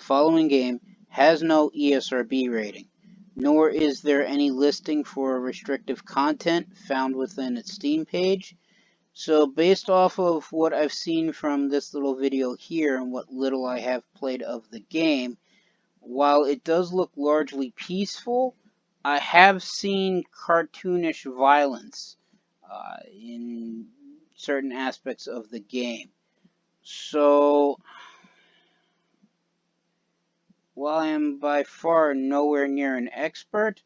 following game has no ESRB rating, nor is there any listing for restrictive content found within its Steam page. So based off of what I've seen from this little video here and what little I have played of the game, while it does look largely peaceful, I have seen cartoonish violence in certain aspects of the game. So, while I am by far nowhere near an expert,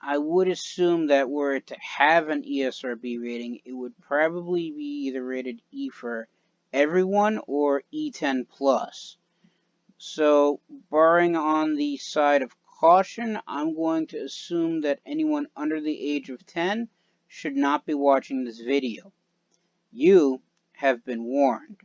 I would assume that were it to have an ESRB rating, it would probably be either rated E for everyone or E10 plus. So, barring on the side of caution, I'm going to assume that anyone under the age of 10 should not be watching this video. You have been warned.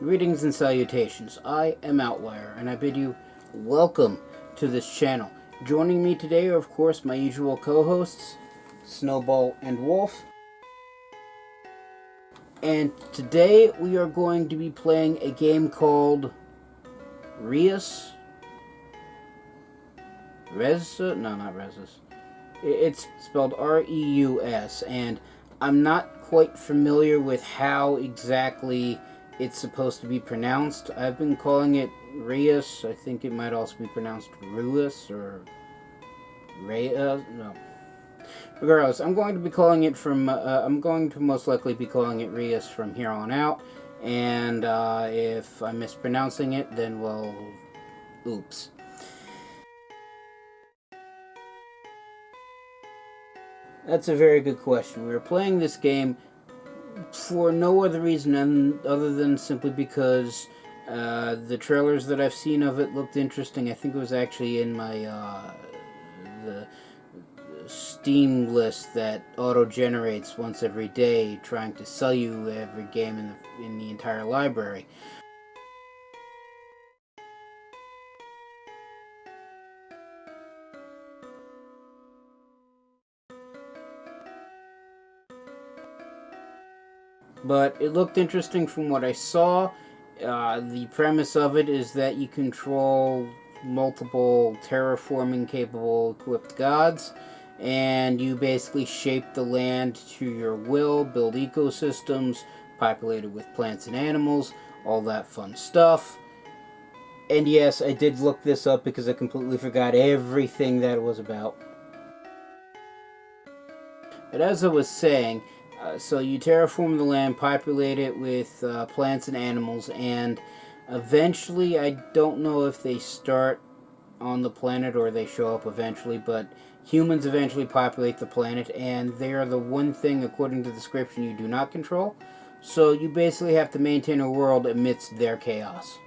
Greetings and salutations. I am Outlier, and I bid you welcome to this channel. Joining me today are, of course, my usual co-hosts, Snowball and Wolf. And today we are going to be playing a game called Reus. No, not Reus. It's spelled R-E-U-S, and I'm not quite familiar with how exactly it's supposed to be pronounced. I've been calling it Reus. I think it might also be pronounced Reus or Reus. No. Regardless, I'm going to be calling it from. I'm going to most likely be calling it Reus from here on out. And if I'm mispronouncing it, then well, oops. That's a very good question. We were playing this game for no other reason other than simply because the trailers that I've seen of it looked interesting. I think it was actually in my the Steam list that auto-generates once every day, trying to sell you every game in the entire library. But it looked interesting from what I saw. The premise of it is that you control multiple terraforming capable equipped gods, and you basically shape the land to your will, build ecosystems, populated with plants and animals, all that fun stuff. And yes, I did look this up because I completely forgot everything that it was about. But as I was saying, so you terraform the land, populate it with plants and animals, and eventually, I don't know if they start on the planet or they show up eventually, but humans eventually populate the planet, and they are the one thing, according to the description, you do not control. So you basically have to maintain a world amidst their chaos.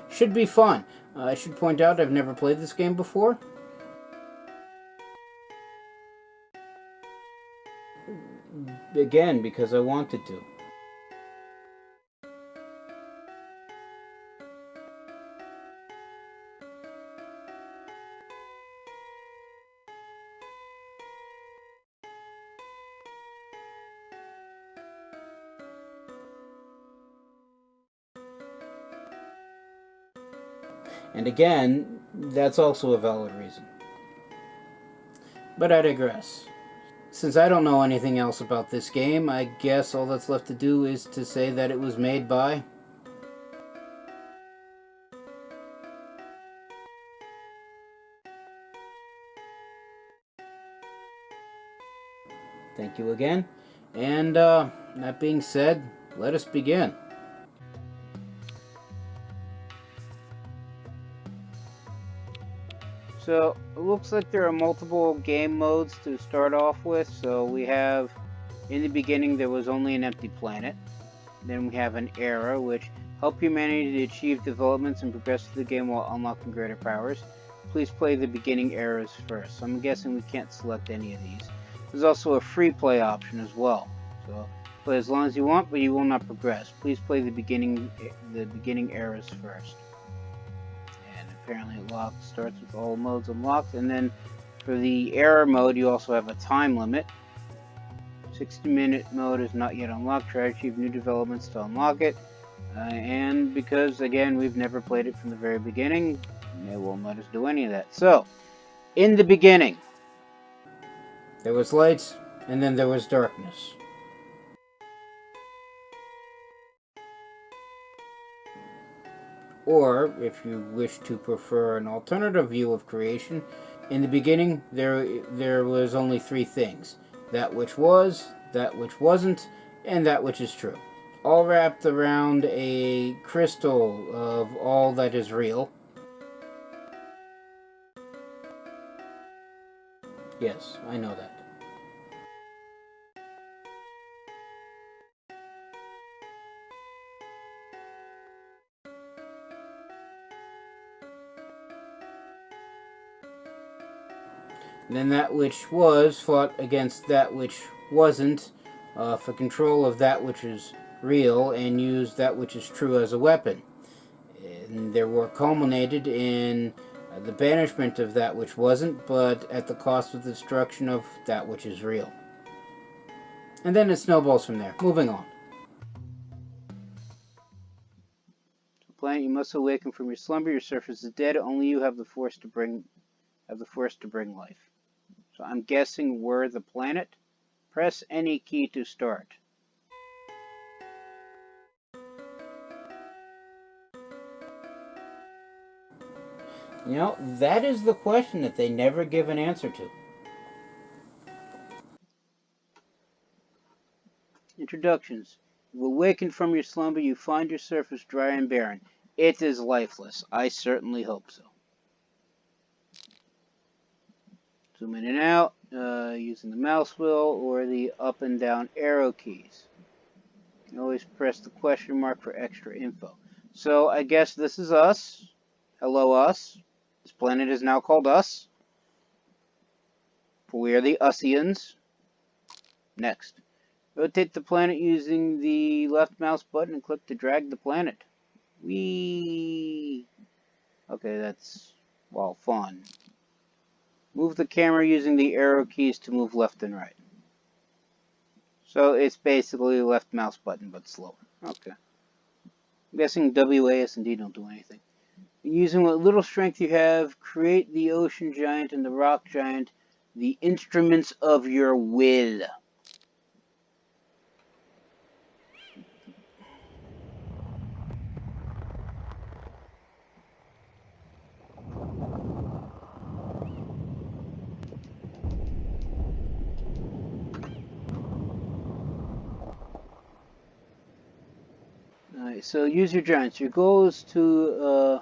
Should be fun. I should point out I've never played this game before. Again, because I wanted to. And again, that's also a valid reason. But I digress. Since I don't know anything else about this game, I guess all that's left to do is to say that it was made by... Thank you again. And that being said, let us begin. So it looks like there are multiple game modes to start off with. So we have, in the beginning, there was only an empty planet. Then we have an era, which help humanity to achieve developments and progress through the game while unlocking greater powers. Please play the beginning eras first. So I'm guessing we can't select any of these. There's also a free play option as well. So play as long as you want, but you will not progress. Please play the beginning eras first. And apparently it starts with all modes unlocked. And then for the era mode, you also have a time limit. 60-minute mode is not yet unlocked. Try to achieve new developments to unlock it. And because, again, we've never played it from the very beginning, they won't let us do any of that. So, in the beginning, there was lights, and then there was darkness. Or, if you wish to prefer an alternative view of creation, in the beginning, there was only three things: that which was, that which wasn't, and that which is true. All wrapped around a crystal of all that is real. Yes, I know that. Then that which was fought against that which wasn't for control of that which is real and used that which is true as a weapon. And their war culminated in the banishment of that which wasn't, but at the cost of the destruction of that which is real. And then it snowballs from there. Moving on. Planet, you must awaken from your slumber. Your surface is dead. Only you have the force to bring life. So I'm guessing we're the planet. Press any key to start. You know, that is the question that they never give an answer to. Introductions. You awaken from your slumber, you find your surface dry and barren. It is lifeless. I certainly hope so. Zoom in and out using the mouse wheel or the up and down arrow keys. You always press the question mark for extra info. So I guess this is us. Hello, us. This planet is now called us. For we are the Usians. Next. Rotate the planet using the left mouse button and click to drag the planet. Whee! Okay, that's, well, fun. Move the camera using the arrow keys to move left and right. So it's basically the left mouse button, but slower. Okay. I'm guessing W, A, S, and D don't do anything. Using what little strength you have, create the ocean giant and the rock giant, the instruments of your will. Alright, so use your giants. Your goal is to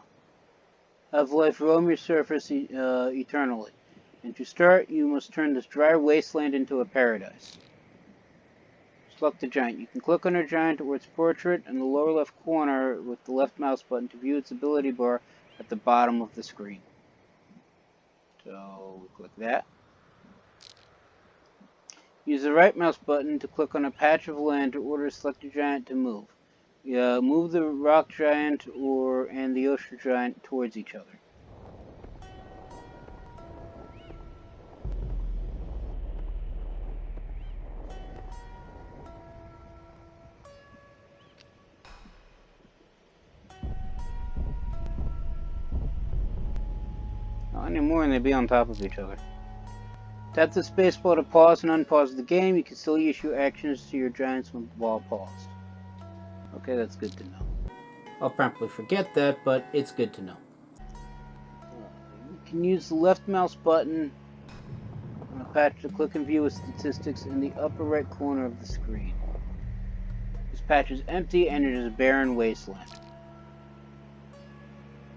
have life roam your surface eternally. And to start, you must turn this dry wasteland into a paradise. Select the giant. You can click on a giant or its portrait in the lower left corner with the left mouse button to view its ability bar at the bottom of the screen. So, click that. Use the right mouse button to click on a patch of land to order select a giant to move. Move the rock giant and the ocean giant towards each other. Not anymore, and they'd be on top of each other. Tap the spacebar to pause and unpause the game. You can still issue actions to your giants while paused. Okay, that's good to know. I'll promptly forget that, but it's good to know. You can use the left mouse button on a patch to click and view statistics in the upper right corner of the screen. This patch is empty and it is a barren wasteland.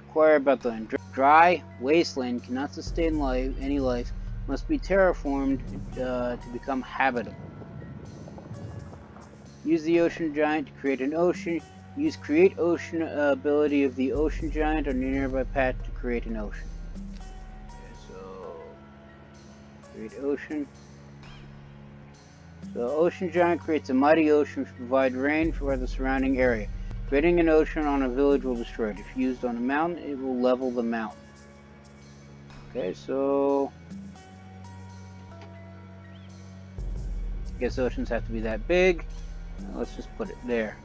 Inquire about the dry wasteland cannot sustain any life, must be terraformed to become habitable. Use the ocean giant to create an ocean. Use create ocean ability of the ocean giant on your nearby patch to create an ocean. Okay, so create ocean. So ocean giant creates a mighty ocean to provide rain for the surrounding area. Creating an ocean on a village will destroy it. If used on a mountain, it will level the mountain. Okay, so I guess oceans have to be that big. Let's just put it there.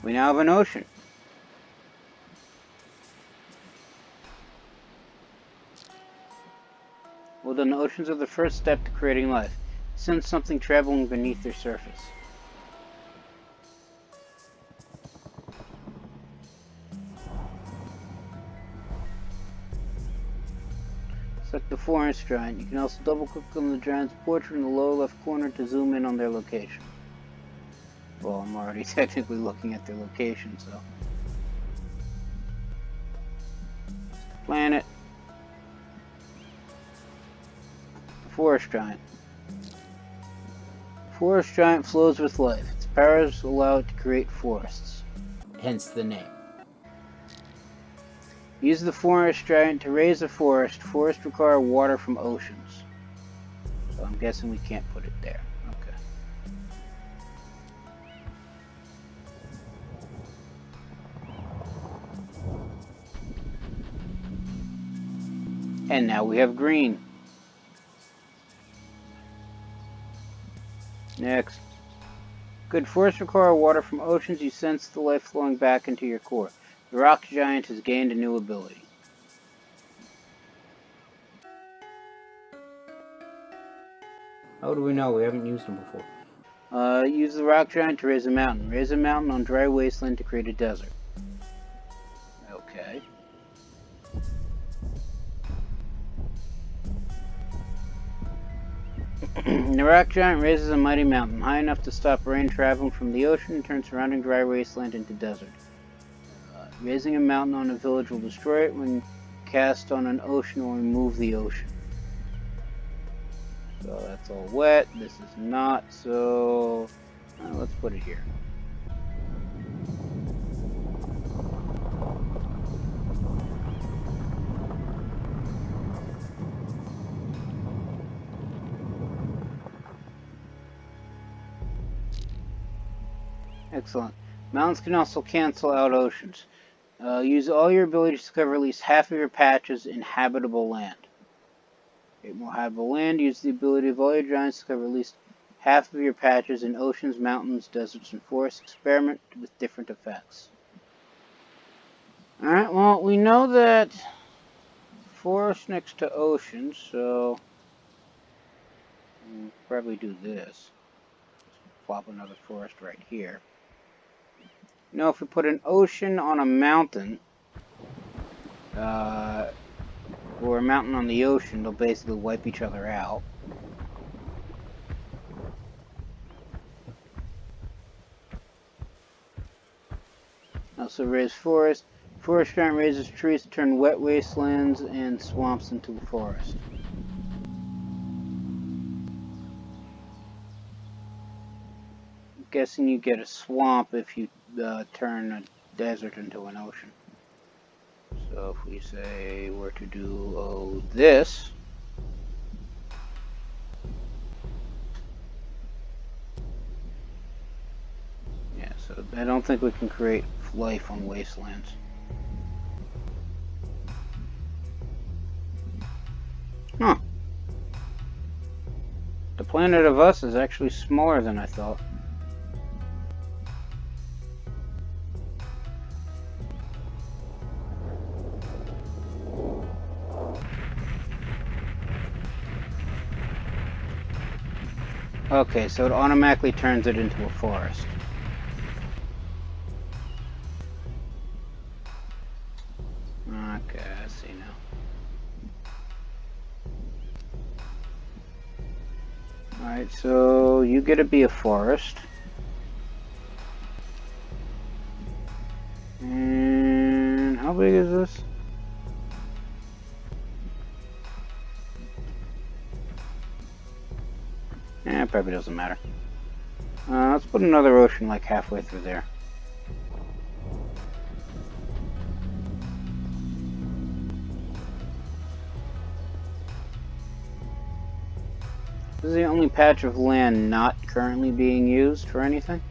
We now have an ocean. Well, then the oceans are the first step to creating life. Sense something traveling beneath their surface. Select the forest giant. You can also double click on the giant's portrait in the lower left corner to zoom in on their location. Well, I'm already technically looking at their location, so. Planet. Forest giant. Forest giant flows with life. Its powers allow it to create forests. Hence the name. Use the forest giant to raise a forest. Forests require water from oceans. So I'm guessing we can't put it there. Okay. And now we have green. Next. Good. Forests require water from oceans. You sense the life flowing back into your core. The rock giant has gained a new ability. How do we know? We haven't used them before. Use the rock giant to raise a mountain. Raise a mountain on dry wasteland to create a desert. Okay. The rock giant raises a mighty mountain, high enough to stop rain traveling from the ocean and turn surrounding dry wasteland into desert. Raising a mountain on a village will destroy it. When cast on an ocean will remove the ocean. So that's all wet. This is not, so let's put it here. Excellent. Mountains can also cancel out oceans. Use all your abilities to cover at least half of your patches in habitable land. Create more habitable land. Use the ability of all your giants to cover at least half of your patches in oceans, mountains, deserts, and forests. Experiment with different effects. Alright, well, we know that forest next to ocean, so we'll probably do this. Just plop another forest right here. You know, if we put an ocean on a mountain, or a mountain on the ocean, they'll basically wipe each other out. Also raise forest. Forest giant raises trees to turn wet wastelands and swamps into a forest. I'm guessing you get a swamp if you turn a desert into an ocean. So if we say we're to do this, yeah, so I don't think we can create life on wastelands. Huh. The planet of us is actually smaller than I thought. Okay, so it automatically turns it into a forest. Alright, so you get to be a forest. And how big is this? It probably doesn't matter. Let's put another ocean like halfway through there. This is the only patch of land not currently being used for anything.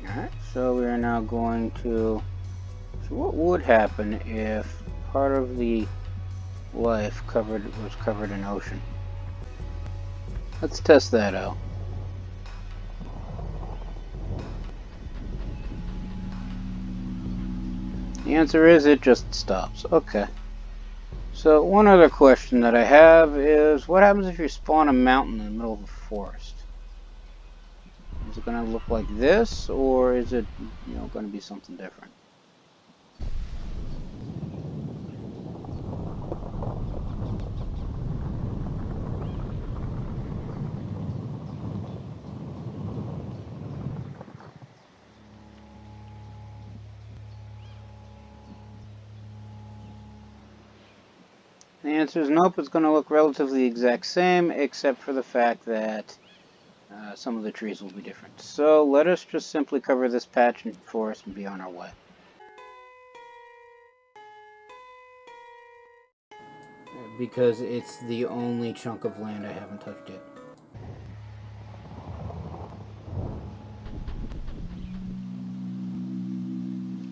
Alright, so we are now going to... So what would happen if part of the life was covered in ocean? Let's test that out. The answer is it just stops. Okay. So one other question that I have is, what happens if you spawn a mountain in the middle of a forest? Is it going to look like this, or is it, going to be something different? The answer is nope, it's going to look relatively the exact same, except for the fact that some of the trees will be different. So let us just simply cover this patch in forest and be on our way. Because it's the only chunk of land I haven't touched yet.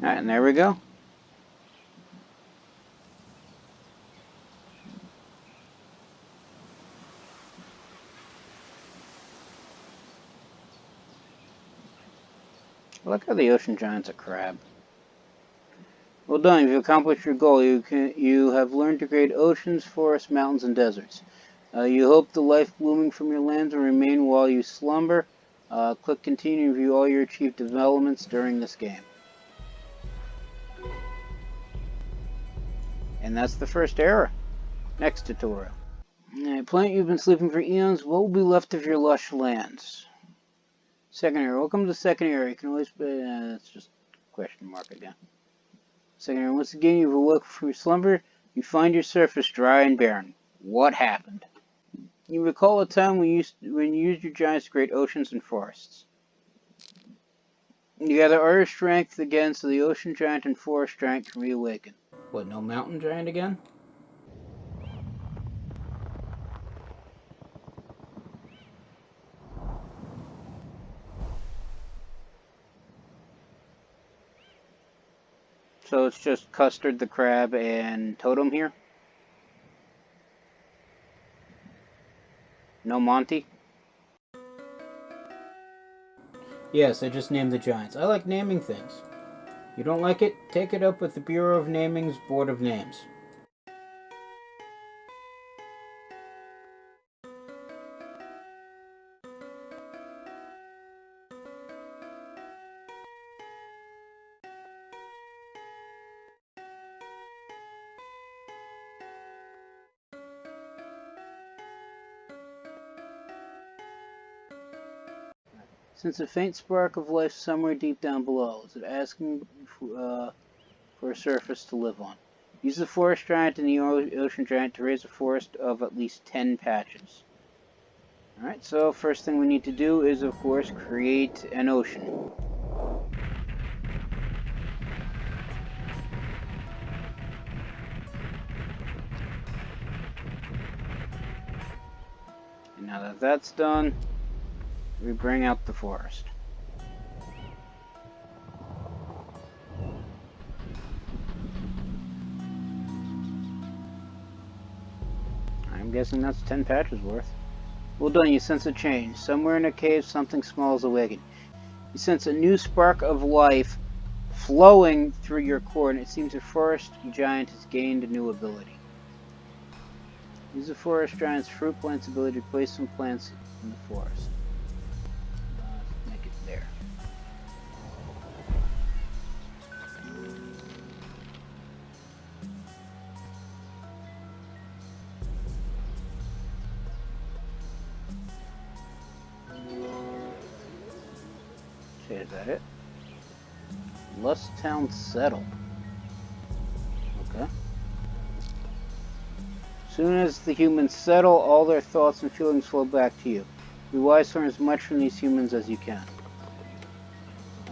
Alright, and there we go. I like how the ocean giant's a crab. Well done, you've accomplished your goal. You have learned to create oceans, forests, mountains, and deserts. You hope the life blooming from your lands will remain while you slumber. Click continue to view all your achieved developments during this game. And that's the first era. Next tutorial. Planet, you've been sleeping for eons. What will be left of your lush lands? Second era. Welcome to the second era. You can always... that's just question mark again. Second era. Once again, you've awoken from your slumber. You find your surface dry and barren. What happened? You recall a time when you used your giants to create oceans and forests. You gather all your strength again so the ocean giant and forest giant can reawaken. What, no mountain giant again? So it's just Custard the Crab and Totem here? No Monty? Yes, I just named the giants. I like naming things. You don't like it? Take it up with the Bureau of Naming's Board of Names. Since a faint spark of life somewhere deep down below is asking for a surface to live on. Use the forest giant and the ocean giant to raise a forest of at least 10 patches. Alright, so first thing we need to do is, of course, create an ocean. And now that that's done, we bring out the forest. I'm guessing that's 10 patches worth. Well done, you sense a change. Somewhere in a cave, something small is awakened. You sense a new spark of life flowing through your core, and it seems your forest giant has gained a new ability. Use the forest giant's fruit plant's ability to place some plants in the forest. Make it there. Okay, is that it? Lust Town settled. Okay. Soon as the humans settle, all their thoughts and feelings flow back to you. Be wise to learn as much from these humans as you can.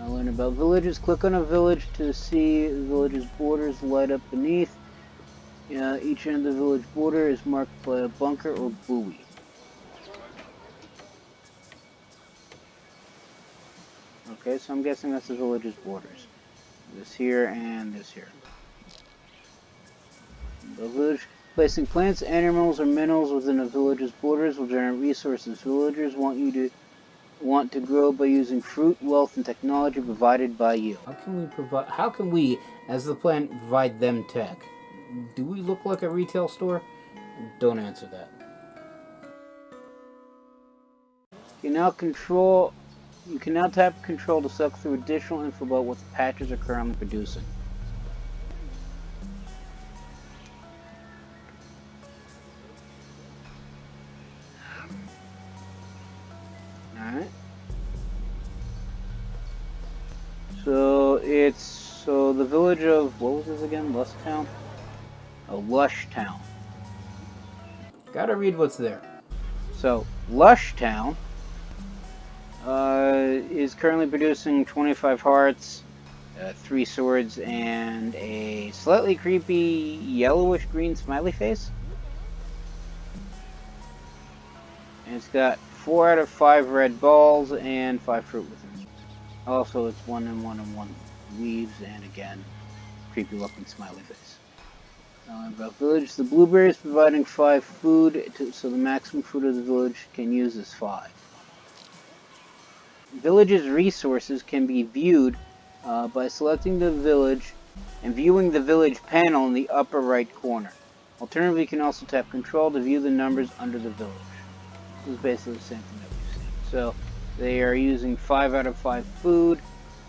Learn about villages. Click on a village to see the village's borders light up beneath. Each end of the village border is marked by a bunker or buoy. Okay, so I'm guessing that's the village's borders. This here and this here. The village. Placing plants, animals, or minerals within a village's borders will generate resources. Villagers want to grow by using fruit, wealth, and technology provided by you. How can we, as the planet, provide them tech? Do we look like a retail store? Don't answer that. You can now tap control to suck through additional info about what the patches are currently producing. Alright. So the village of, what was this again? Lust Town? A Lush Town. Gotta read what's there. So, Lush Town is currently producing 25 hearts, 3 swords, and a slightly creepy yellowish green smiley face. And it's got 4 out of 5 red balls and 5 fruit within. Also, it's 1 and 1 and 1 leaves, and again, creepy looking smiley face. About village, the blueberries providing 5 food, so the maximum food of the village can use is 5. Village's resources can be viewed by selecting the village and viewing the village panel in the upper right corner. Alternatively, you can also tap control to view the numbers under the village. This is basically the same thing that we've seen. So they are using 5 out of 5 food.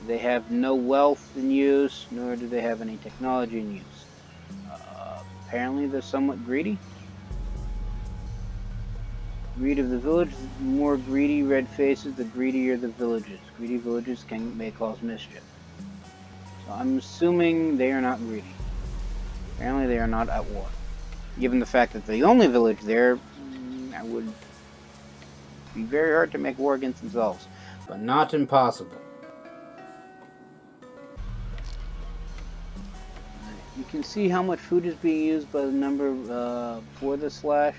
They have no wealth in use, nor do they have any technology in use. Apparently they're somewhat greedy. Greed of the village, the more greedy red faces, the greedier the villages. Greedy villages may cause mischief. So I'm assuming they are not greedy. Apparently they are not at war. Given the fact that the only village there, it would be very hard to make war against themselves. But not impossible. You can see how much food is being used by the number for the slash,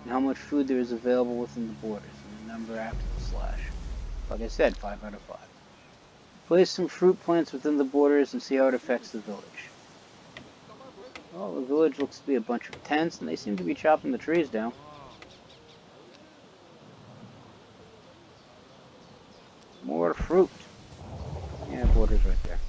and how much food there is available within the borders, and the number after the slash. Like I said, 5 out of 5. Place some fruit plants within the borders and see how it affects the village. Well, the village looks to be a bunch of tents, and they seem to be chopping the trees down. More fruit. Yeah, borders right there.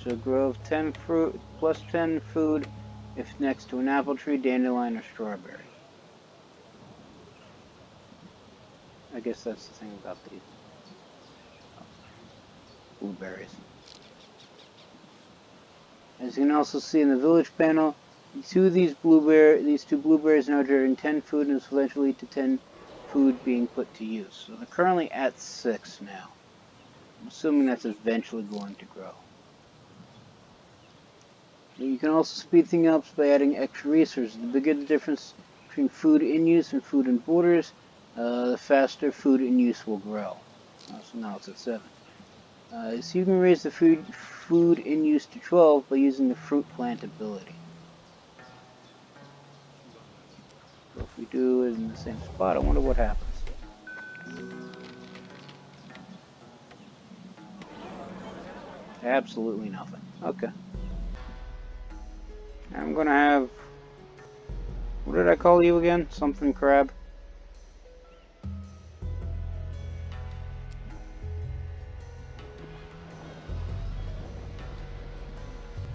So grow 10 fruit plus 10 food if next to an apple tree, dandelion, or strawberry. I guess that's the thing about these blueberries. As you can also see in the village panel, these two blueberries now generating 10 food, and this will eventually lead to 10 food being put to use. So they're currently at 6 now. I'm assuming that's eventually going to grow. You can also speed things up by adding extra resources. The bigger the difference between food in use and food in borders, the faster food in use will grow. So now it's at 7. So you can raise the food in use to 12 by using the fruit plant ability. So if we do it in the same spot, I wonder what happens. Absolutely nothing. Okay. I'm gonna have... What did I call you again? Something crab?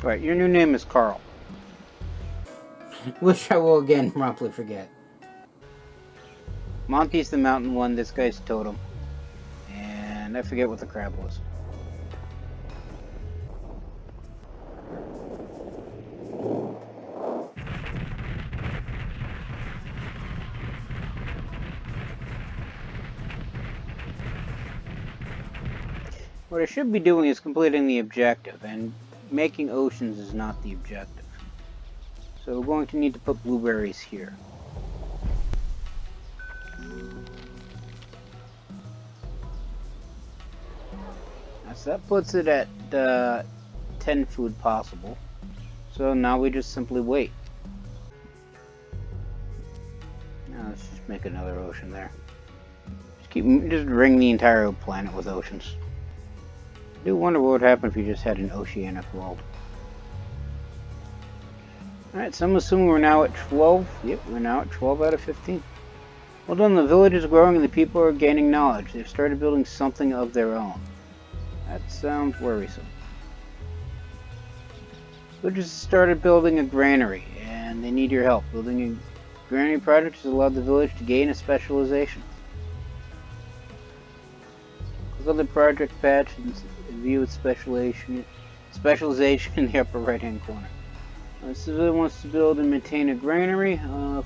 Right, your new name is Carl. Which I will again promptly forget. Monty's the mountain one, this guy's Totem. And I forget what the crab was. What I should be doing is completing the objective, and making oceans is not the objective. So we're going to need to put blueberries here. So that puts it at 10 food possible. So now we just simply wait. Now let's just make another ocean there. Just ring the entire planet with oceans. I do wonder what would happen if you just had an oceanic world. Alright, so I'm assuming we're now at 12. Yep, we're now at 12 out of 15. Well done, the village is growing and the people are gaining knowledge. They've started building something of their own. That sounds worrisome. Villagers started building a granary, and they need your help. Building a granary project has allowed the village to gain a specialization. Click on the project patch and view its specialization in the upper right-hand corner. Civilian wants to build and maintain a granary.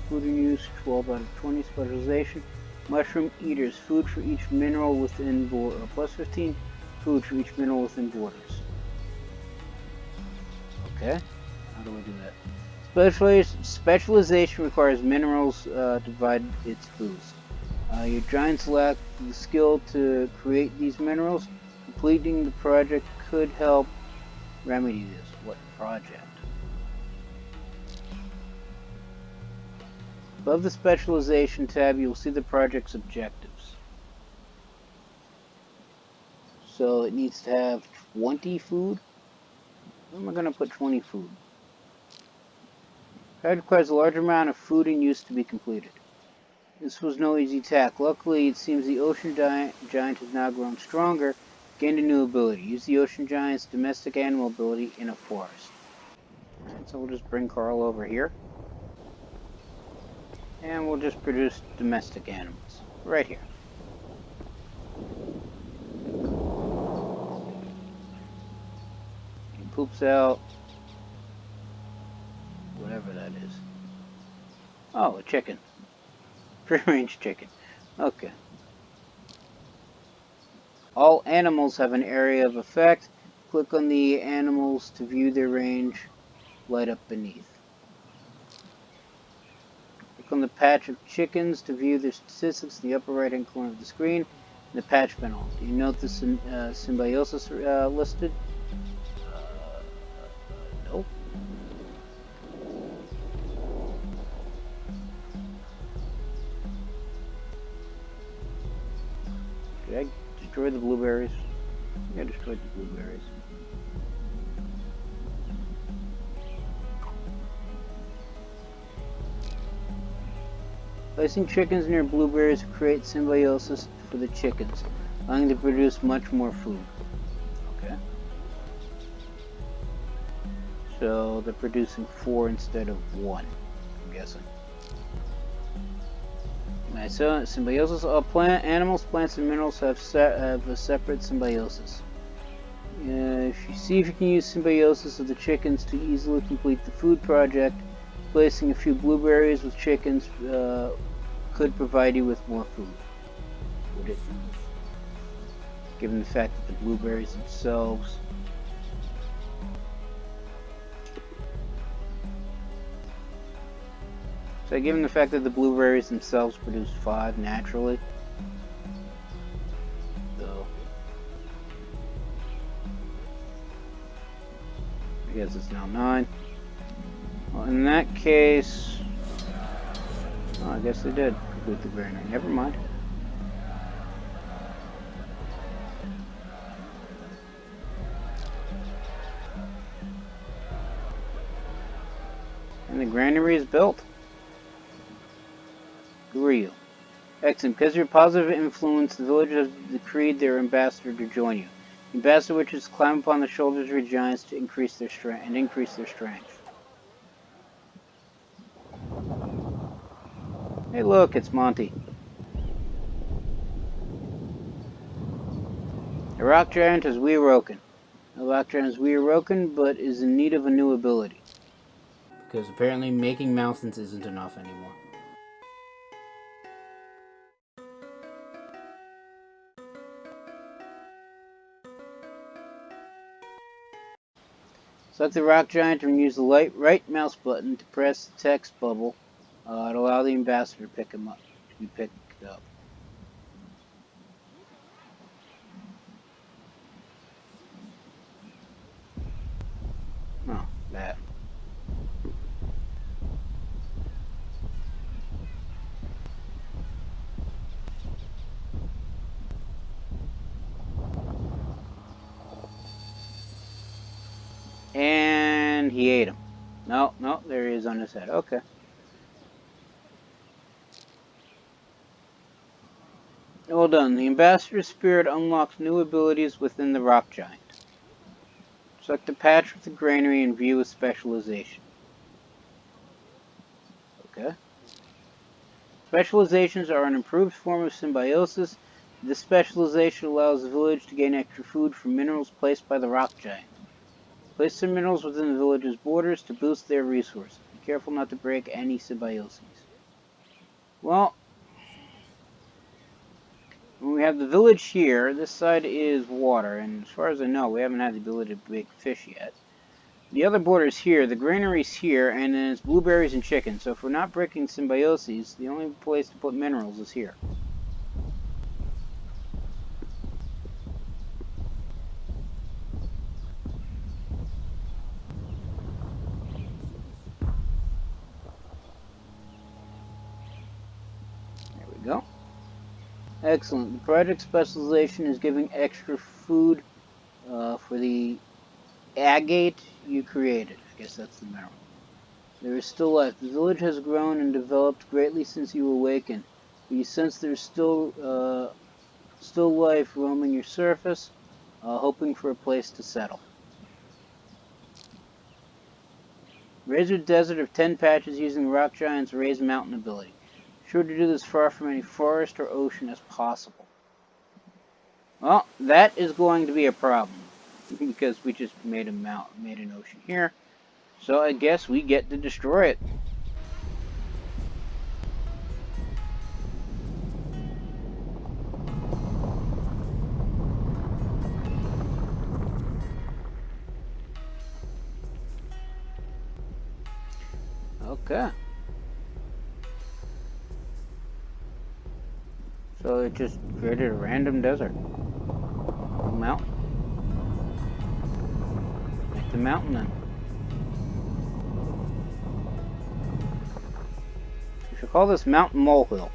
Food and use 12 out of 20 specialization. Mushroom eaters, food for each mineral within borders. Plus 15 food for each mineral within borders. Okay, how do we do that? Specialization requires minerals to provide its foods. Your giants lack the skill to create these minerals. Completing the project could help remedy this. What project? Above the specialization tab, you will see the project's objectives. So it needs to have 20 food. Where am I going to put 20 food? It requires a large amount of food in use to be completed. This was no easy task. Luckily, it seems the ocean giant has now grown stronger, gained a new ability. Use the ocean giant's domestic animal ability in a forest. Alright, so we'll just bring Carl over here. And we'll just produce domestic animals. Right here. He poops out whatever that is. Oh, a chicken. Free-range chicken. Okay. All animals have an area of effect. Click on the animals to view their range. Light up beneath. Click on the patch of chickens to view their statistics in the upper right-hand corner of the screen. In the patch panel. Do you note the symbiosis listed? Nope. Did I destroy the blueberries? I think I destroyed the blueberries. Placing chickens near blueberries creates symbiosis for the chickens, allowing them to produce much more food. Okay. So they're producing 4 instead of 1, I'm guessing. Alright, so symbiosis. All animals, plants, and minerals have a separate symbiosis. If you can use symbiosis of the chickens to easily complete the food project, placing a few blueberries with chickens could provide you with more food. Would it? Given the fact that the blueberries themselves given the fact that the blueberries themselves produce 5 naturally. So I guess it's now 9. Well, in that case, oh, I guess they did complete the granary. Never mind. And the granary is built. Who are you? Excellent. Because of your positive influence, the village has decreed their ambassador to join you. Ambassador witches climb upon the shoulders of giants to increase their strength. Hey, look, it's Monty. The rock giant has reawoken. The rock giant is reawoken, but is in need of a new ability. Because apparently making mountains isn't enough anymore. Select the rock giant and use the right mouse button to press the text bubble to allow the ambassador to pick him up. To be picked up. Oh, that. And he ate him. No, there he is on his head. Okay. Well done. The ambassador's spirit unlocks new abilities within the rock giant. Select the patch with the granary and view a specialization. Okay. Specializations are an improved form of symbiosis. This specialization allows the village to gain extra food from minerals placed by the rock giant. Place some minerals within the village's borders to boost their resources. Be careful not to break any symbioses. Well, when we have the village here, this side is water, and as far as I know, we haven't had the ability to make fish yet. The other border is here, the granary's here, and then it's blueberries and chicken. So if we're not breaking symbioses, the only place to put minerals is here. There we go. Excellent. The project specialization is giving extra food for the agate you created. I guess that's the mineral. There is still life. The village has grown and developed greatly since you awakened. But you sense there's still life roaming your surface, hoping for a place to settle. Raise a desert of 10 patches using Rock Giant's Raise Mountain ability. Sure to do this far from any forest or ocean as possible. Well, that is going to be a problem. Because we just made an ocean here. So I guess we get to destroy it. Okay. So it just created a random desert. Mountain. Make the mountain then. We should call this Mountain Molehill.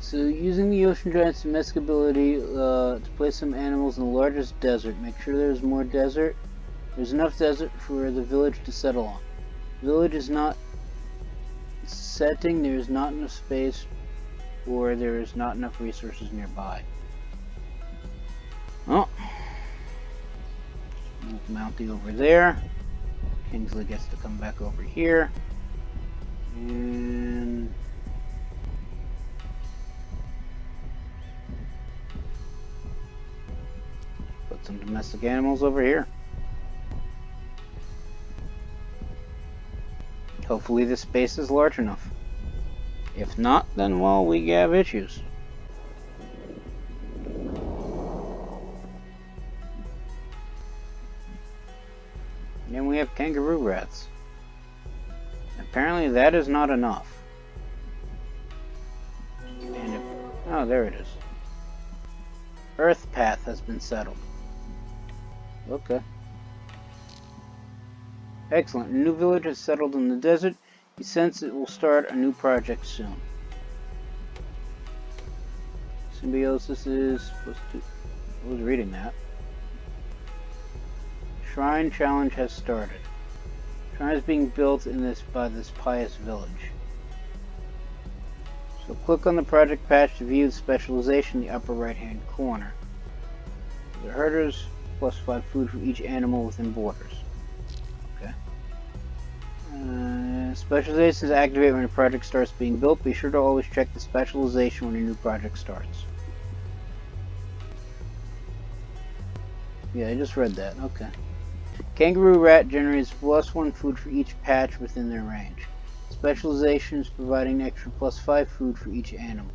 So using the Ocean Giant's domestic ability to place some animals in the largest desert, make sure there's more desert. There's enough desert for the village to settle on. The village is not setting, there is not enough space, or there is not enough resources nearby. Oh. Move Mounty over there. Kingsley gets to come back over here. And put some domestic animals over here. Hopefully this space is large enough. If not, then well, we have issues. And we have kangaroo rats. Apparently that is not enough. And oh, there it is. Earth path has been settled. Okay. Excellent. A new village has settled in the desert. You sense it will start a new project soon. Symbiosis is supposed to... I was reading that. Shrine challenge has started. Shrine is being built in by this pious village. So click on the project patch to view the specialization in the upper right hand corner. The herders plus 5 food for each animal within borders. Okay. Specializations activate when a project starts being built. Be sure to always check the specialization when a new project starts. Yeah, I just read that. Okay. Kangaroo rat generates +1 food for each patch within their range. Specializations providing extra +5 food for each animal.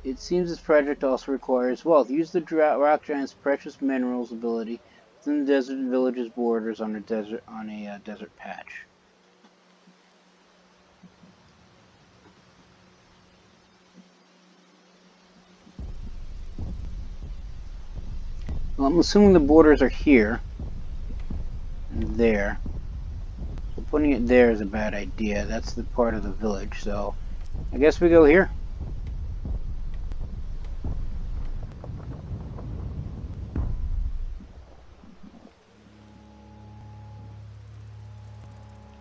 It seems this project also requires wealth. Use the rock giant's precious minerals ability within the desert village's borders on a desert patch. Well, I'm assuming the borders are here and there. So putting it there is a bad idea. That's the part of the village, so I guess we go here.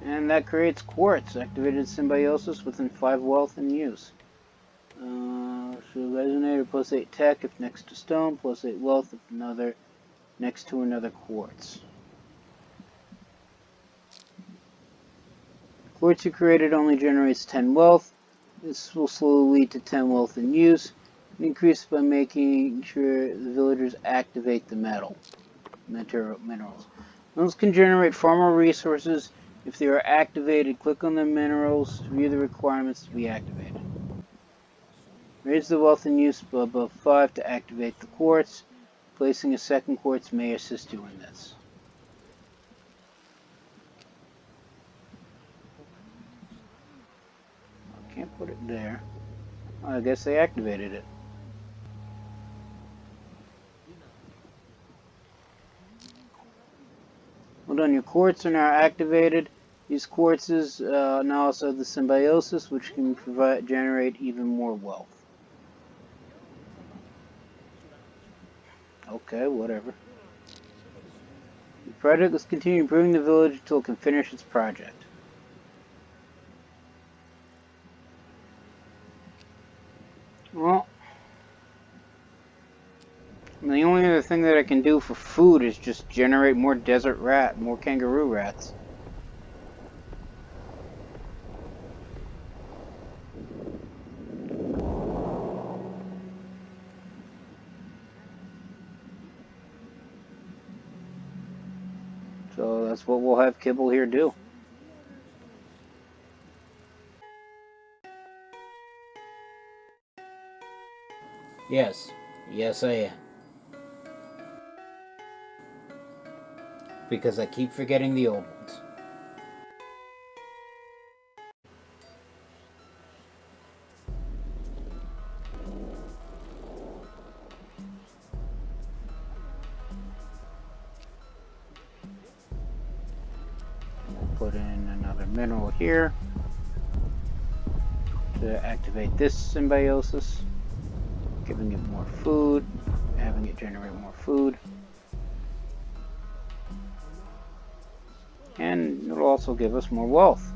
And that creates quartz. Activated symbiosis within 5 wealth in use. So resonator +8 tech if next to stone, +8 wealth if next to another quartz. Quartz you created only generates 10 wealth. This will slowly lead to 10 wealth in use. Increase by making sure the villagers activate the minerals. Minerals can generate far more resources if they are activated. Click on the minerals to view the requirements to be activated. Raise the wealth in use above 5 to activate the quartz. Placing a second quartz may assist you in this. I can't put it there. I guess they activated it. Well done, your quartz are now activated. These quartzes now also have the symbiosis, which can generate even more wealth. Okay, whatever. The project must continue improving the village until it can finish its project. Well, the only other thing that I can do for food is just generate more more kangaroo rats. So that's what we'll have Kibble here do. Yes. Yes, I am. Because I keep forgetting the old ones. Put in another mineral here to activate this symbiosis, giving it more food, having it generate more food. And it'll also give us more wealth.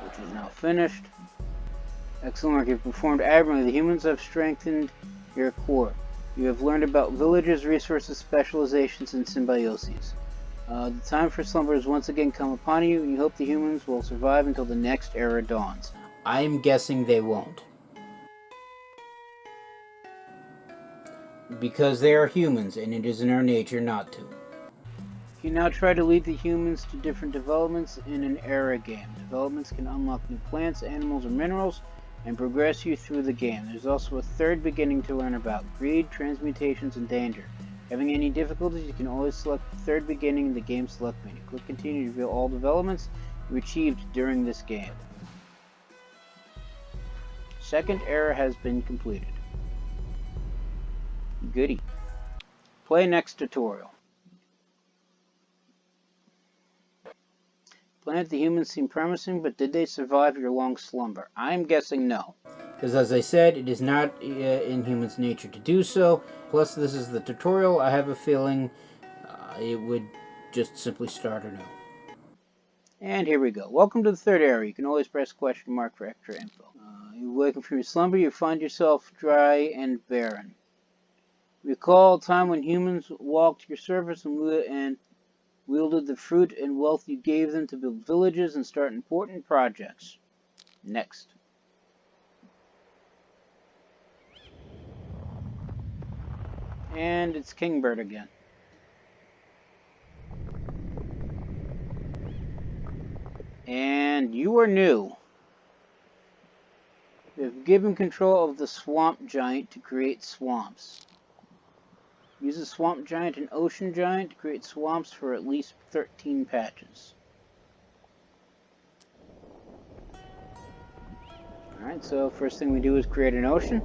Which is now finished. Excellent work. You've performed admirably. The humans have strengthened your core. You have learned about villages, resources, specializations, and symbioses. The time for slumber has once again come upon you, and you hope the humans will survive until the next era dawns. I'm guessing they won't. Because they are humans, and it is in our nature not to. You now try to lead the humans to different developments in an era game. Developments can unlock new plants, animals, or minerals, and progress you through the game. There's also a third beginning to learn about: greed, transmutations, and danger. Having any difficulties, you can always select the third beginning in the game select menu. Click continue to reveal all developments you achieved during this game. Second era has been completed. Goody. Play next tutorial. Planet the humans seem promising, but did they survive your long slumber? I'm guessing no. Because as I said, it is not in humans' nature to do so. Plus, this is the tutorial. I have a feeling it would just simply start anew. And here we go. Welcome to the third area. You can always press question mark for extra info. You awaken from your slumber, you find yourself dry and barren. Recall a time when humans walked your surface and wielded the fruit and wealth you gave them to build villages and start important projects. Next. And it's Kingbird again. And you are new. You have given control of the swamp giant to create swamps. Use a swamp giant and ocean giant to create swamps for at least 13 patches. Alright, so first thing we do is create an ocean.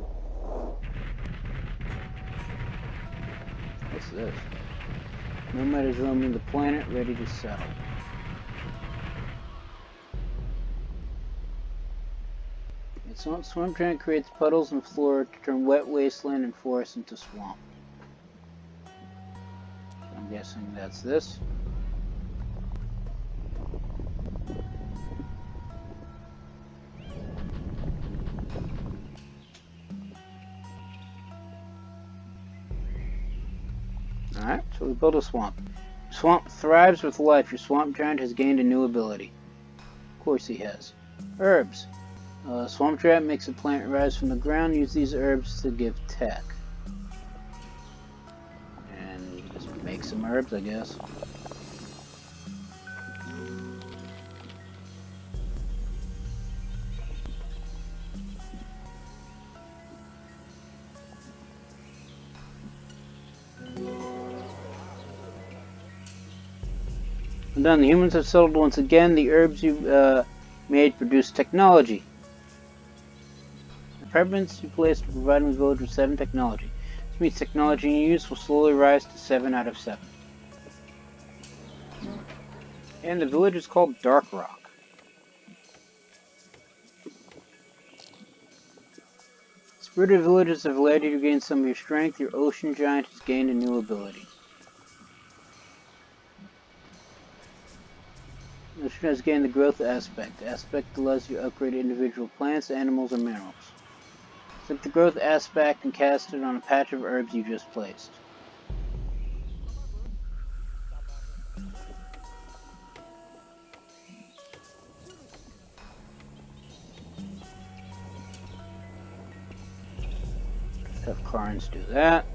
What's this? Nomad is roaming the planet, ready to settle. Swamp giant creates puddles and flora to turn wet wasteland and forest into swamp. I'm guessing that's this. Alright, so we built a swamp. Swamp thrives with life. Your swamp giant has gained a new ability. Of course he has. Herbs. Swamp giant makes a plant rise from the ground. Use these herbs to give tech. And just make some herbs, I guess. And done. The humans have settled once again. The herbs you've made produce technology. The peppermints you placed to provide the village with 7 technology. This means technology in use will slowly rise to 7 out of 7. And the village is called Dark Rock. Spirited villages have allowed you to gain some of your strength. Your ocean giant has gained a new ability. The ocean has gained the growth aspect. The aspect allows you to upgrade individual plants, animals, or minerals. Select the growth aspect and cast it on a patch of herbs you just placed. Just have Karns do that.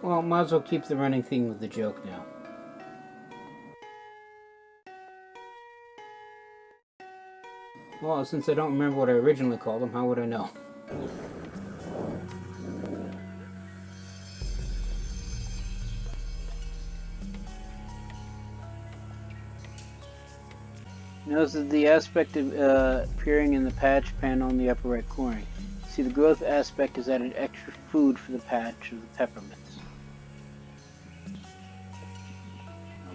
Well, might as well keep the running theme with the joke now. Well, since I don't remember what I originally called them, how would I know? Notice that the aspect appearing in the patch panel in the upper right corner. See, the growth aspect has added extra food for the patch of the peppermints.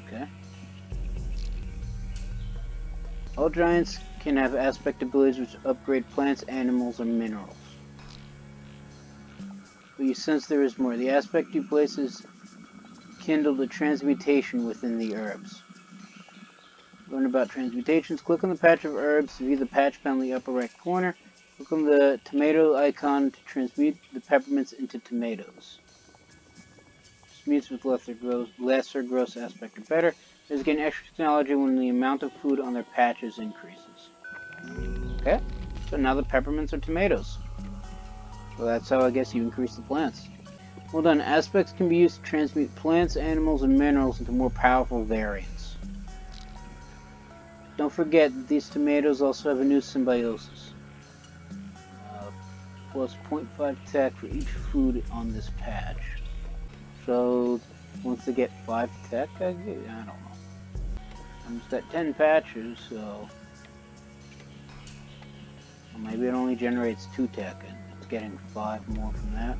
Okay. All giants can have aspect abilities which upgrade plants, animals, or minerals. But you sense there is more. The aspect you place is kindled a transmutation within the herbs. Learn about transmutations. Click on the patch of herbs to view the patch panel in the upper right corner. Click on the tomato icon to transmute the peppermints into tomatoes. Mutes with lesser gross aspect or better. There's gain extra technology when the amount of food on their patches increases. Okay, so now the peppermints are tomatoes. So that's how I guess you increase the plants. Well done. Aspects can be used to transmute plants, animals, and minerals into more powerful variants. Don't forget that these tomatoes also have a new symbiosis. Plus 0.5 tech for each food on this patch. So once they get 5 tech, I don't know. I'm just at 10 patches, so well, maybe it only generates 2 tech, and it's getting 5 more from that.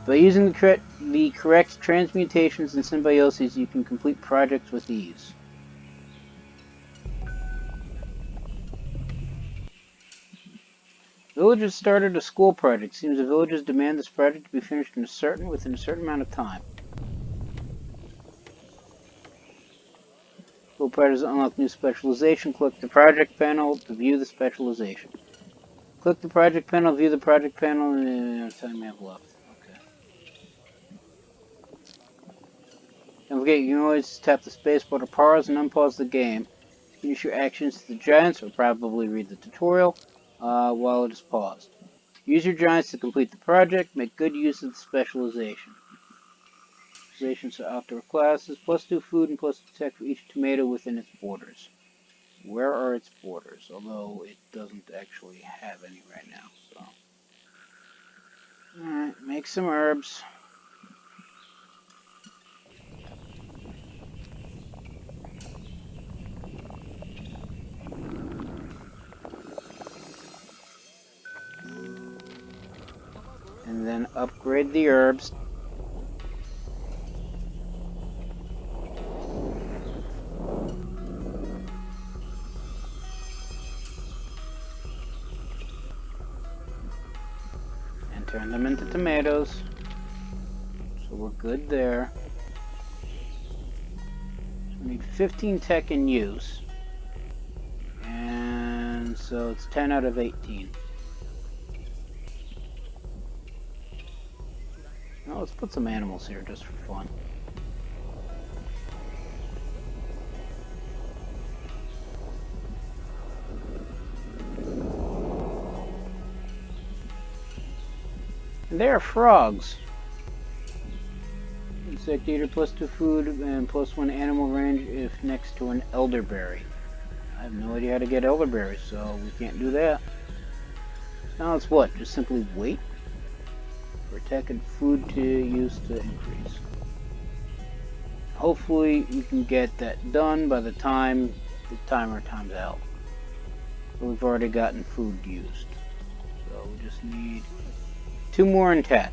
By using the correct transmutations and symbioses, you can complete projects with ease. Villagers started a school project. Seems the villagers demand this project to be finished within a certain amount of time. School projects unlock new specialization. Click the project panel to view the specialization. Click the project panel, view the project panel, and time we have left. Okay. Don't forget, you can always tap the spacebar to pause and unpause the game. Finish your actions to the giants, or probably read the tutorial while it is paused. Use your giants to complete the project. Make good use of the specialization. Specializations are outdoor classes. +2 food and +2 tech for each tomato within its borders. Where are its borders? Although it doesn't actually have any right now. So, alright, make some herbs. And then upgrade the herbs. And turn them into tomatoes. So we're good there. So we need 15 tech in use. And so it's 10 out of 18. Now let's put some animals here just for fun. And they are frogs. Insect eater, +2 food and +1 animal range if next to an elderberry. I have no idea how to get elderberries, so we can't do that. Now it's what? Just simply wait for tech and food to use to increase. Hopefully we can get that done by the time the timer times out. So we've already gotten food used. So we just need 2 more in tech.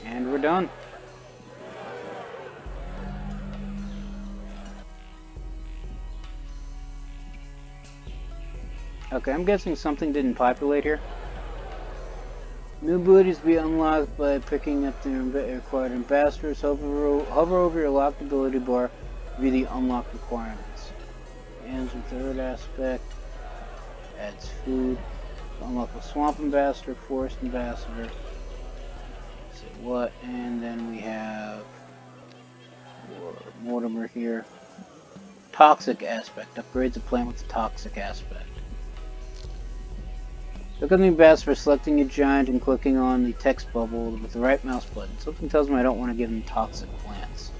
And we're done. Okay, I'm guessing something didn't populate here. New abilities be unlocked by picking up the required ambassadors. Hover over your locked ability bar to view the unlocked requirements. Ends with third aspect. Adds food. Unlock a swamp ambassador, forest ambassador. Say what? And then we have Mortimer here. Toxic aspect. Upgrades a plant with a toxic aspect. Look on the ambassador, selecting a giant and clicking on the text bubble with the right mouse button. Something tells me I don't want to give him toxic plants.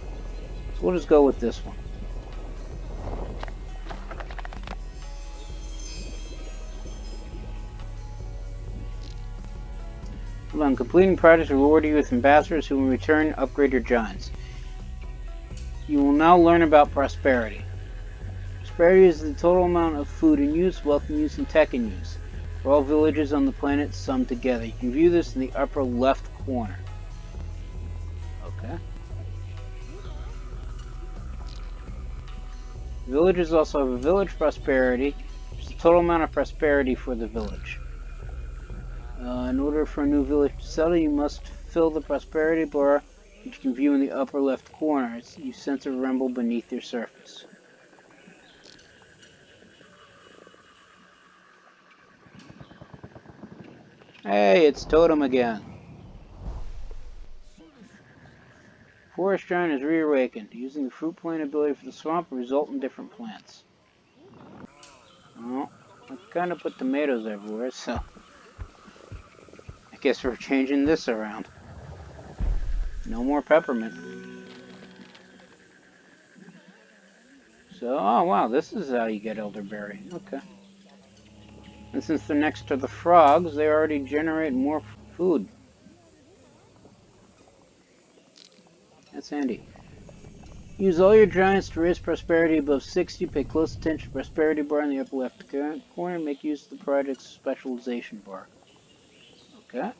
So we'll just go with this one. Hold on, completing projects reward you with ambassadors who will in return upgrade your giants. You will now learn about prosperity. Prosperity is the total amount of food in use, wealth in use, and tech in use for all villages on the planet summed together. You can view this in the upper left corner. Okay. Villages also have a village prosperity, which is the total amount of prosperity for the village. In order for a new village to settle, you must fill the prosperity bar, which you can view in the upper left corner. You sense a rumble beneath your surface. Hey, it's Totem again. Forest giant is reawakened. Using the fruit plant ability for the swamp will result in different plants. Well, I kind of put tomatoes everywhere, so I guess we're changing this around. No more peppermint. So, oh wow, this is how you get elderberry. Okay. And since they're next to the frogs, they already generate more food. That's handy. Use all your giants to raise prosperity above 60. Pay close attention to prosperity bar in the upper left corner. Make use of the project's specialization bar. Okay.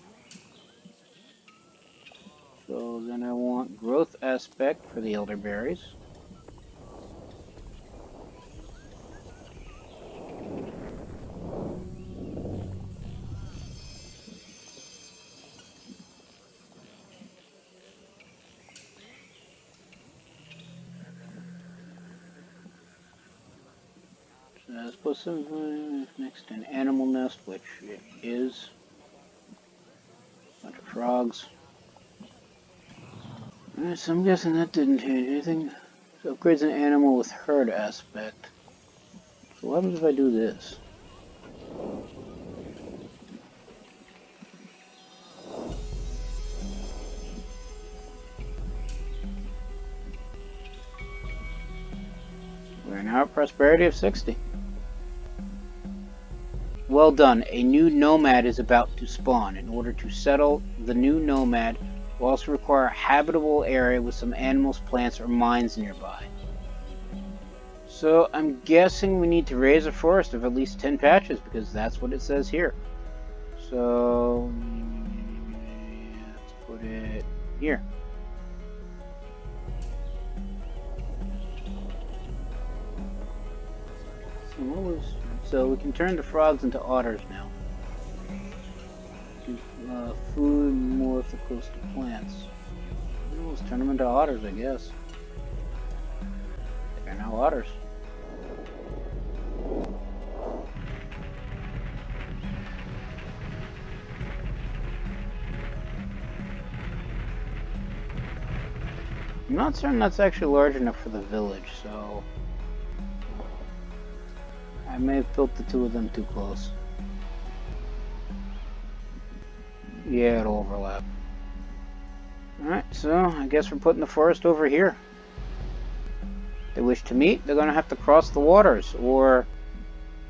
So then I want growth aspect for the elderberries. So let's put some next to an animal nest, which it is. A bunch of frogs. Alright, so I'm guessing that didn't change anything. So upgrades an animal with herd aspect. So what happens if I do this? We're now at prosperity of 60. Well done. A new nomad is about to spawn. In order to settle the new nomad, will also require a habitable area with some animals, plants, or mines nearby. So I'm guessing we need to raise a forest of at least 10 patches because that's what it says here. So let's put it here. So we can turn the frogs into otters now. Food more if they're close to plants. Well, let's turn them into otters, I guess. They're now otters. I'm not certain that's actually large enough for the village, so I may have built the two of them too close. Yeah, it'll overlap. Alright, so I guess we're putting the forest over here. If they wish to meet, they're going to have to cross the waters, or,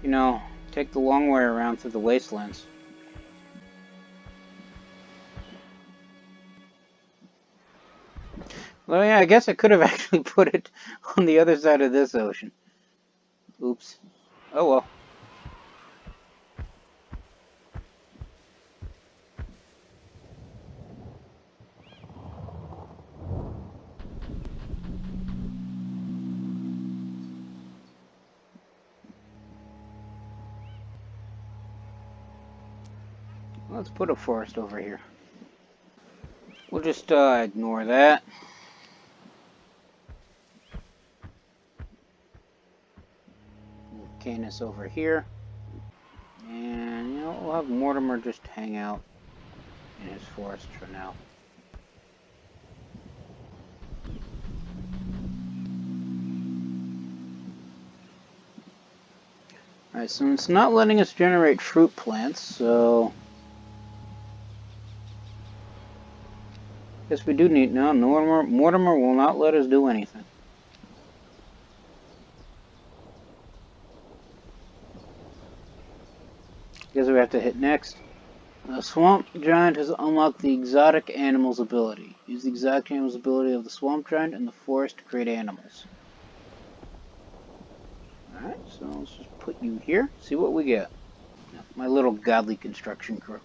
you know, take the long way around through the wastelands. Well, yeah, I guess I could have actually put it on the other side of this ocean. Oops. Oh well. Let's put a forest over here. We'll just ignore that. Canis over here. And, you know, we'll have Mortimer just hang out in his forest for now. Alright, so it's not letting us generate fruit plants, so guess we do need now. Mortimer will not let us do anything. Guess we have to hit next. The Swamp Giant has unlocked the Exotic Animals ability. Use the Exotic Animals ability of the Swamp Giant in the forest to create animals. Alright, so let's just put you here, see what we get. My little godly construction crew.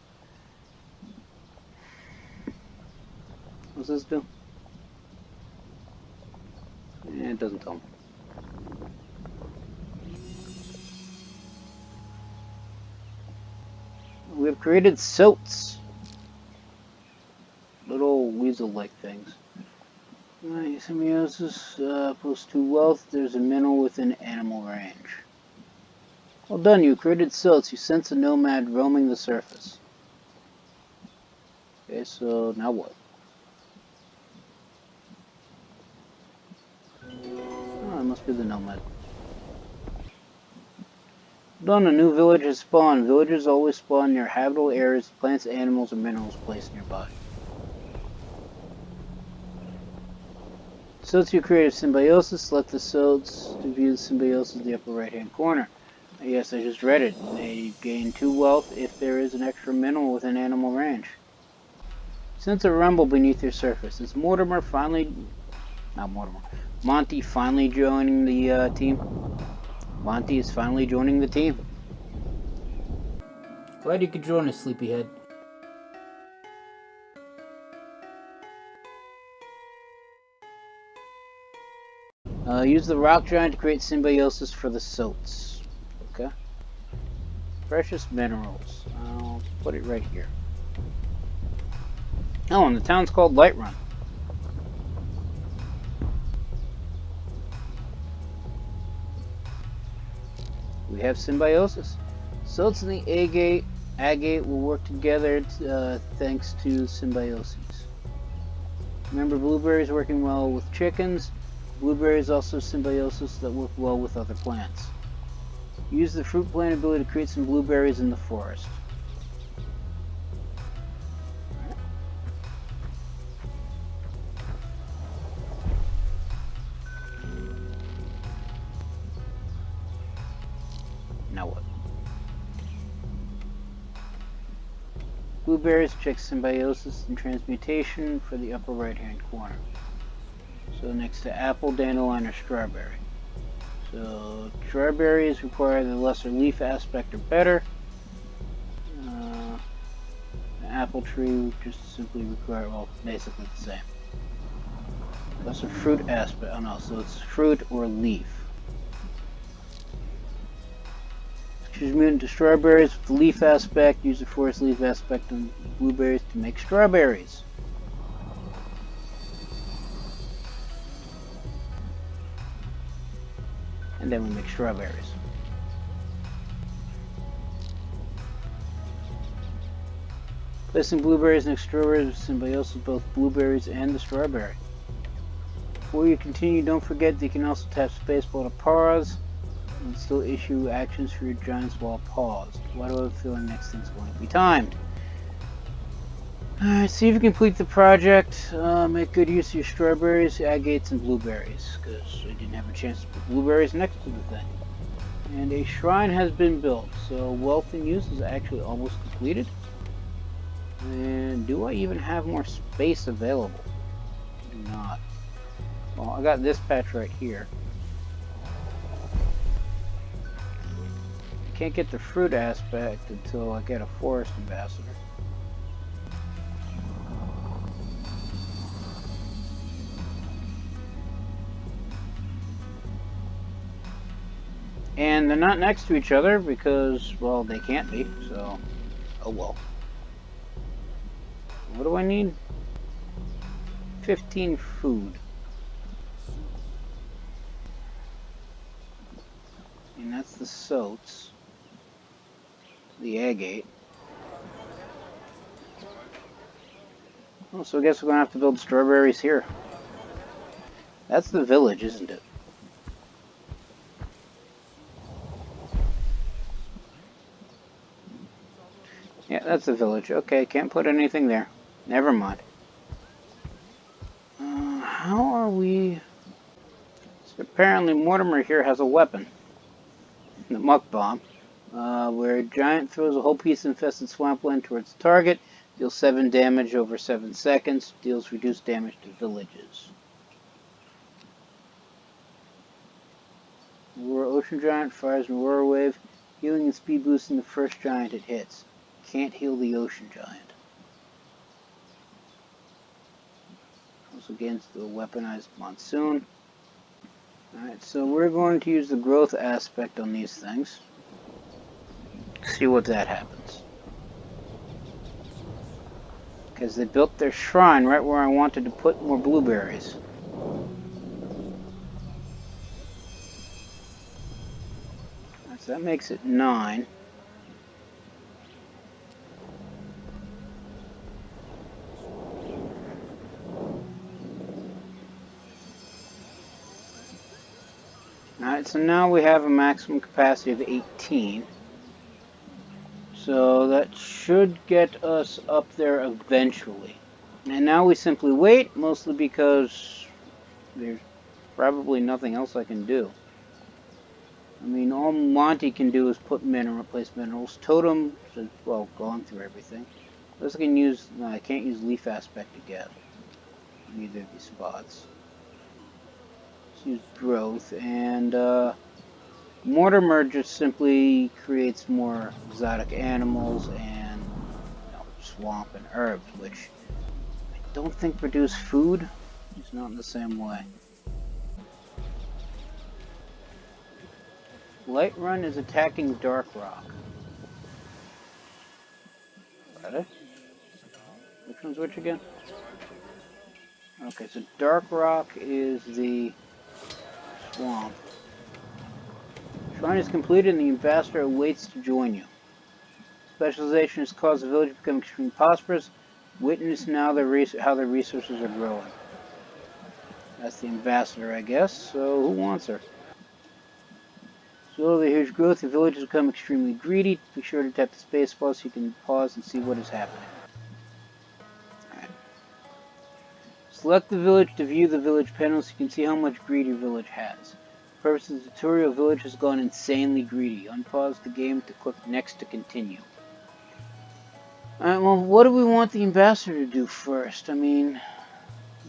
What's this do? It doesn't tell me. We have created silts. Little weasel-like things. Symbiosis plus 2 wealth. There's a mineral within animal range. Well done, you created silts. You sense a nomad roaming the surface. Okay, so now what? Oh, it must be the nomad. Done, a new village has spawned. Villages always spawn near habitable areas, plants, animals, or minerals placed nearby. Silts you create a symbiosis. Select the silts to view the symbiosis in the upper right hand corner. Yes, I just read it. They gain 2 wealth if there is an extra mineral within animal range. Sense a rumble beneath your surface. Is Mortimer finally... Not Mortimer. Monty finally joining the team. Monty is finally joining the team. Glad you could join us, sleepyhead. Use the rock giant to create symbiosis for the Soats. Okay. Precious minerals. I'll put it right here. Oh, and the town's called Lightrun. We have symbiosis. Soats and the agate will work together thanks to symbiosis. Remember, blueberries working well with chickens. Blueberries also symbiosis that work well with other plants. Use the fruit plant ability to create some blueberries in the forest. Now what? Blueberries check symbiosis and transmutation for the upper right hand corner. So next to apple, dandelion, or strawberry. So strawberries require the lesser leaf aspect or better. The apple tree just simply require, well, basically the same. Lesser fruit aspect, oh no, so it's fruit or leaf. Choose mutant to strawberries with the leaf aspect. Use the forest leaf aspect on blueberries to make strawberries. And then we make strawberries. Placing blueberries next to strawberries with symbiosis both blueberries and the strawberry. Before you continue, don't forget that you can also tap spacebar to pause and still issue actions for your giants while paused. Why do I have a feeling next thing's going to be timed? Alright, see if you complete the project. Make good use of your strawberries, agates, and blueberries, because I didn't have a chance to put blueberries next to the thing. And a shrine has been built, so wealth and use is actually almost completed. And do I even have more space available? I do not. Well, I got this patch right here. I can't get the fruit aspect until I get a forest ambassador. And they're not next to each other because, well, they can't be, so, oh well. What do I need? 15 food. And that's the Soats. The agate. Oh, so I guess we're gonna have to build strawberries here. That's the village, isn't it? Yeah, that's the village. Okay, can't put anything there. Never mind. How are we... So apparently Mortimer here has a weapon. The muck bomb. Where a giant throws a whole piece of infested swampland towards the target. Deals 7 damage over 7 seconds. Deals reduced damage to villages. Aurora Ocean Giant fires an Aurora Wave, healing and speed boosting the first giant it hits. Can't heal the Ocean Giant. Also against the weaponized Monsoon. Alright, so we're going to use the growth aspect on these things. See what that happens. Because they built their shrine right where I wanted to put more blueberries. So that makes it 9. Alright, so now we have a maximum capacity of 18. So that should get us up there eventually. And now we simply wait, mostly because there's probably nothing else I can do. I mean, all Monty can do is put place minerals. Totem has, well, gone through everything. Unless I can use, no, I can't use leaf aspect again. On either of these spots. use growth, and Mortimer just simply creates more exotic animals and swamp and herbs, which I don't think produce food. It's not in the same way. Lightrun is attacking Dark Rock. Ready? Which one's which again? Okay, so Dark Rock is the swamp. Shrine is completed and the ambassador awaits to join you. Specialization has caused the village to become extremely prosperous. Witness now how the resources are growing. That's the ambassador, I guess. So who wants her? So the huge growth, the village has become extremely greedy. Be sure to tap the space bar so you can pause and see what is happening. Alright. Select the village to view the village panel so you can see how much greed your village has. For purposes of the tutorial, village has gone insanely greedy. Unpause the game to click next to continue. Alright, well, what do we want the ambassador to do first? I mean,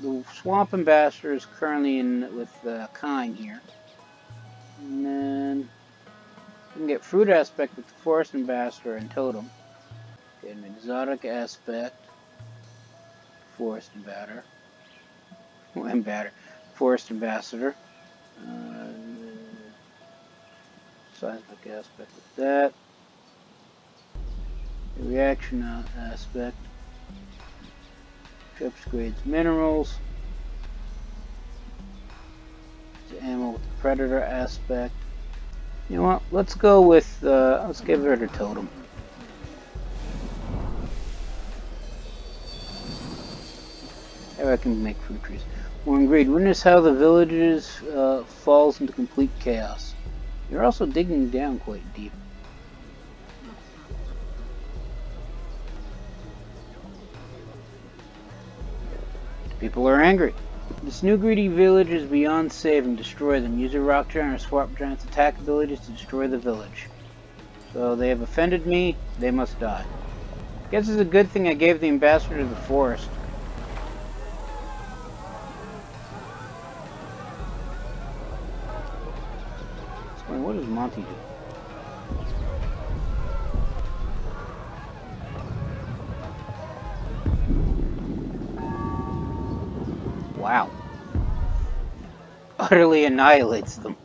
the swamp ambassador is currently with Kine here. And then we can get fruit aspect with the forest ambassador and Totem. Get an exotic aspect, forest ambassador. Forest ambassador. Seismic aspect with that. A reaction aspect. Which upgrades minerals. It's ammo with the predator aspect. You know what? Let's go with. Let's give her the Totem. How I can make fruit trees. More greed. Witness how the villages falls into complete chaos. You're also digging down quite deep. People are angry. This new greedy village is beyond saving. Destroy them. Use a rock giant or swamp giant's attack abilities to destroy the village. So they have offended me. They must die. Guess it's a good thing I gave the ambassador to the forest. Explain, what does Monty do? Wow. Utterly annihilates them.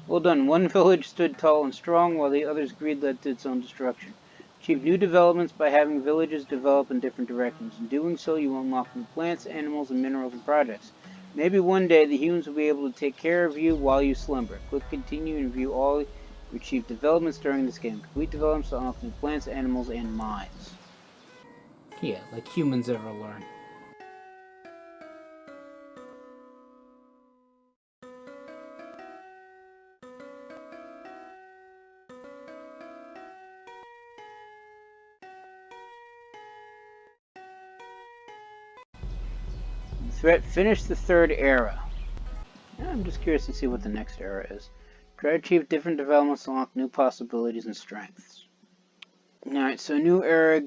Well done. One village stood tall and strong, while the other's greed led to its own destruction. Achieve new developments by having villages develop in different directions. In doing so, you will unlock new plants, animals, and minerals and projects. Maybe one day the humans will be able to take care of you while you slumber. Click continue and view all your achieved developments during this game. Complete developments to unlock new plants, animals, and mines. Yeah, like humans ever learn. Finish the third era. I'm just curious to see what the next era is. Try to achieve different developments to unlock new possibilities and strengths. Alright, so new era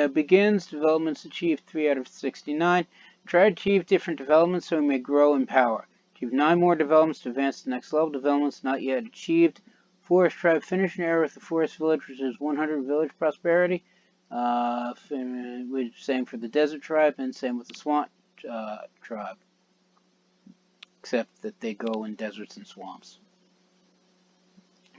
begins. Developments achieved 3 out of 69. Try to achieve different developments so we may grow in power. Achieve 9 more developments to advance to the next level. Developments not yet achieved. Forest tribe. Finish an era with the forest village, which is 100 village prosperity. Same for the desert tribe, and same with the swamp tribe. Except that they go in deserts and swamps.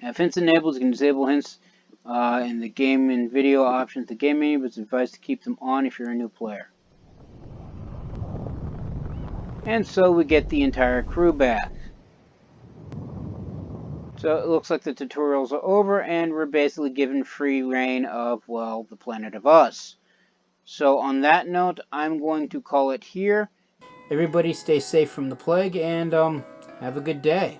If hints enabled, you can disable hints in the game and video options. The game menu, but it's advised to keep them on if you're a new player. And so we get the entire crew back. So it looks like the tutorials are over and we're basically given free reign of, well, the planet of Us. So on that note, I'm going to call it here. Everybody stay safe from the plague and have a good day.